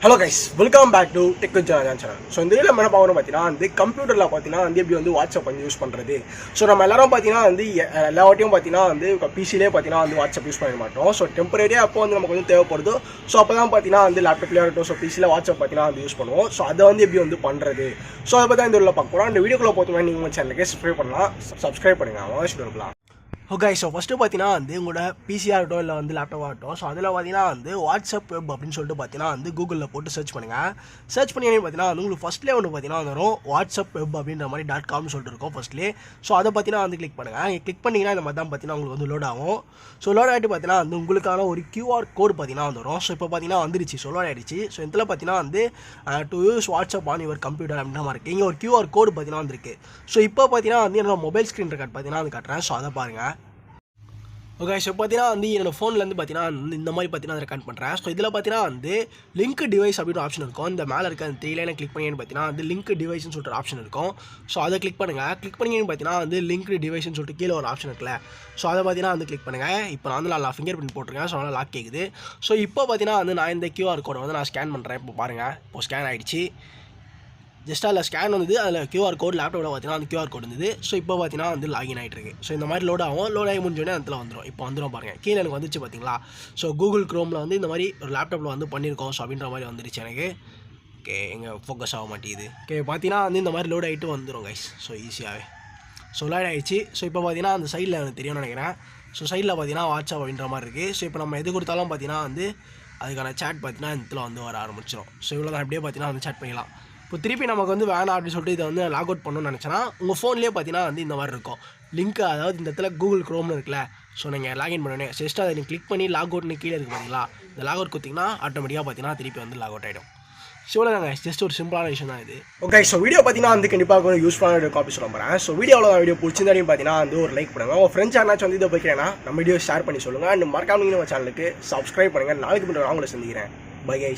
Hello guys, welcome back to Tech with Jana channel. So இந்த வீடியோல என்ன பார்க்கணும் பார்த்தீங்கன்னா வந்து கம்ப்யூட்டர்ல பார்த்தீங்கன்னா வந்து எப்படி வந்து வாட்ஸ்அப் வந்து யூஸ் பண்றது. ஸோ நம்ம எல்லாரும் பார்த்தீங்கன்னா வந்து எல்லா வாட்டியும் பார்த்தீங்கன்னா வந்து பிசிலே பார்த்தீங்கன்னா வந்து வாட்ஸ்அப் யூஸ் பண்ண மாட்டோம். ஸோ டெம்பரரியா அப்போ வந்து நமக்கு வந்து தேவைப்படுது. ஸோ அப்பதான் பார்த்தீங்கன்னா வந்து லேப்டாப்லயே இருக்கட்டும், ஸோ பிசில வாட்ஸ்அப் பார்த்தீங்கன்னா வந்து யூஸ் பண்ணுவோம். ஸோ அதை வந்து எப்படி வந்து பண்றது. ஸோ அதை பற்றி இந்த வீடியோல பார்க்க போறோம். இந்த வீடியோக்குள்ள போத்தோம்னா நீங்க உங்க சேனலுக்கு சப்ஸ்கிரைப் பண்ணுங்க. வாட்ச் இருக்கலாம். ஓகே, ஸோ ஃபஸ்ட்டு பார்த்தீங்கன்னா வந்து உங்களோட பிசியாக இருக்கட்டும் இல்லை வந்து லேப்டாப் ஆகட்டும். ஸோ அதில் பார்த்தீங்கன்னா வந்து வாட்ஸ்அப் வெப் அப்படின்னு சொல்லிட்டு பார்த்தீங்கன்னா வந்து கூகுளில் போட்டு சர்ச் பண்ணுங்கள். சர்ச் பண்ணி பார்த்தீங்கன்னா வந்து உங்களுக்கு ஃபஸ்ட்லேயே ஒன்று பார்த்தீங்கன்னா வரும் வாட்ஸ்அப் வெப் அப்படின்ற மாதிரி .com சொல்லிட்டு இருக்கும் ஃபஸ்ட்லேயே. ஸோ அதை பார்த்தீங்கன்னா வந்து கிளிக் பண்ணுங்கள். கிளிக் பண்ணிங்கன்னா இந்த மாதிரி தான் பார்த்தீங்கன்னா உங்களுக்கு வந்து லோட் ஆகும். ஸோ லோட் ஆகிட்டு பார்த்தீங்கன்னா வந்து உங்களுக்கான ஒரு QR கோடு பார்த்தீங்கன்னா வந்துடும். ஸோ இப்போ பார்த்தீங்கன்னா வந்துருச்சு, ஸோ லோட் ஆகிடுச்சு. ஸோ இதில் பார்த்தீங்கன்னா வந்து to use WhatsApp on your computer அப்படின்ற மாதிரி இருக்குது. இங்கே ஒரு QR கோடு பார்த்தீங்கன்னா வந்துருக்கு. ஸோ இப்போ பார்த்தீங்கன்னா வந்து என்னோட மொபைல் ஸ்க்ரீன் ரெக்கார்ட் பார்த்தீங்கன்னா வந்து காட்டுறேன். ஸோ அதை பாருங்கள். ஓகே, ஸோ பார்த்தீங்கன்னா வந்து என்னோடய ஃபோன்லேருந்து பார்த்தீங்கன்னா இந்த மாதிரி பார்த்தீங்கன்னா ரெக்கார்ட் பண்ணுறேன். ஸோ இதில் பார்த்தீங்கன்னா வந்து லிங்க் டிவைஸ் அப்படின்னு ஆப்ஷன் இருக்கும். இந்த மேலே இருக்க அந்த 3 லைனை கிளிக் பண்ணிங்கன்னு பார்த்தீங்கன்னா வந்து லிங்க் டிவைஸ்னு சொல்லிட்டு ஆப்ஷன் இருக்கும். ஸோ அதை கிளிக் பண்ணுங்கள். கிளிக் பண்ணிங்கன்னு பார்த்தீங்கன்னா வந்து லிங்க் டிவைஸ்னு சொல்லிட்டு கீழே ஒரு ஆப்ஷன் இருக்குல்ல. ஸோ அதை பார்த்தீங்கன்னா வந்து கிளிக் பண்ணுங்கள். இப்போ நான் வந்து நான் ஃபிங்கர் பிரிண்ட் போட்டிருக்கேன். ஸோ அதனால் லாக் கேட்குது. ஸோ இப்போ பார்த்தீங்கன்னா வந்து நான் இந்த QR கோடை வந்து நான் ஸ்கேன் பண்ணுறேன். இப்போ பாருங்கள், இப்போ ஸ்கேன் ஆகிடுச்சு. ஜஸ்ட் அதில் ஸ்கேன் வந்தது, அதில் QR கோட் லேப்டாப்பில் பார்த்தீங்கன்னா அந்த QR கோட் இருந்தது. ஸோ இப்போ பார்த்தீங்கன்னா வந்து லாகின் ஆகிட்டு இருக்கு. ஸோ இந்த மாதிரி லோட் ஆகும். லோட் ஆகி முடிஞ்சோடனே அதில் வந்துடும். இப்போ வந்துடும் பாருங்கள், கீழே எனக்கு வந்துச்சு பார்த்தீங்களா. ஸோ கூகுள் க்ரோமில் வந்து இந்த மாதிரி ஒரு லேப்டாப்பில் வந்து பண்ணியிருக்கோம். ஸோ அப்படின்ற மாதிரி வந்துருச்சு எனக்கு. ஓகே, எங்கே ஃபோக்கஸ் ஆக மாட்டேங்குது. ஓகே, பார்த்தீங்கன்னா வந்து இந்த மாதிரி லோட் ஆகிட்டு வந்துடும் கைஸ். ஸோ ஈஸியாகவே ஸோ லோட் ஆகிடுச்சு. ஸோ இப்போ பார்த்தீங்கன்னா அந்த சைடில் எனக்கு தெரியும்னு நினைக்கிறேன். ஸோ சைடில் பார்த்தீங்கன்னா வாட்ஸ்அப் அப்படின்ற மாதிரி இருக்குது. ஸோ இப்போ நம்ம எது கொடுத்தாலும் பார்த்தீங்கன்னா வந்து அதுக்கான சேட் பார்த்தீங்கன்னா இதில் வந்து வர ஆரம்பிச்சிடும். ஸோ இவ்வளோ தான், அப்படியே பார்த்தீங்கன்னா வந்து சேட் பண்ணிக்கலாம். இப்போ திருப்பி நமக்கு வந்து வேணாம் அப்படின்னு சொல்லிட்டு இதை வந்து லாக் அவுட் பண்ணணும்னு நினச்சேன்னா உங்கள் ஃபோன்லேயே பார்த்தீங்கன்னா வந்து இந்த மாதிரி இருக்கும் லிங்க். அதாவது இந்த இடத்துல கூகுள் க்ரோம்னு இருக்குல்ல. ஸோ நீங்கள் லாகின் பண்ணணும். ஜஸ்ட் அதை நீங்கள் கிளிக் பண்ணி லாக் அவுட்னு கீழே இருக்குது பார்த்தீங்களா. இந்த லாக் அவுட் கொடுத்தீங்கன்னா ஆட்டோமேட்டிக்காக பார்த்தீங்கன்னா திருப்பி வந்து லாக் அவுட் ஆகிடும். ஸோ தாங்க, ஜஸ்ட் ஒரு சிம்பிளான விஷயம் தான் இது. ஓகே, ஸோ வீடியோ பார்த்தீங்கன்னா வந்து கண்டிப்பாக ஒரு யூஸ்ஃபுல்லான காப்பி சொல்ல போகிறேன். ஸோ வீடியோவில் வீடியோ பிடிச்சிருந்தாலும் பார்த்தீங்கன்னா வந்து ஒரு லைக் பண்ணுங்கள். உங்கள் ஃப்ரெண்ட்ஸ் யாராச்சும் வந்து இதை போய்க்கிறேன்னா நம்ம வீடியோ ஷேர் பண்ணி சொல்லுங்கள். அண்ட் மறக்காம நம்ம சேனலுக்கு சப்ஸ்கிரைப் பண்ணுங்கள். நாளைக்கு மட்டும் அவங்கள சந்திக்கிறேன். Bye guys.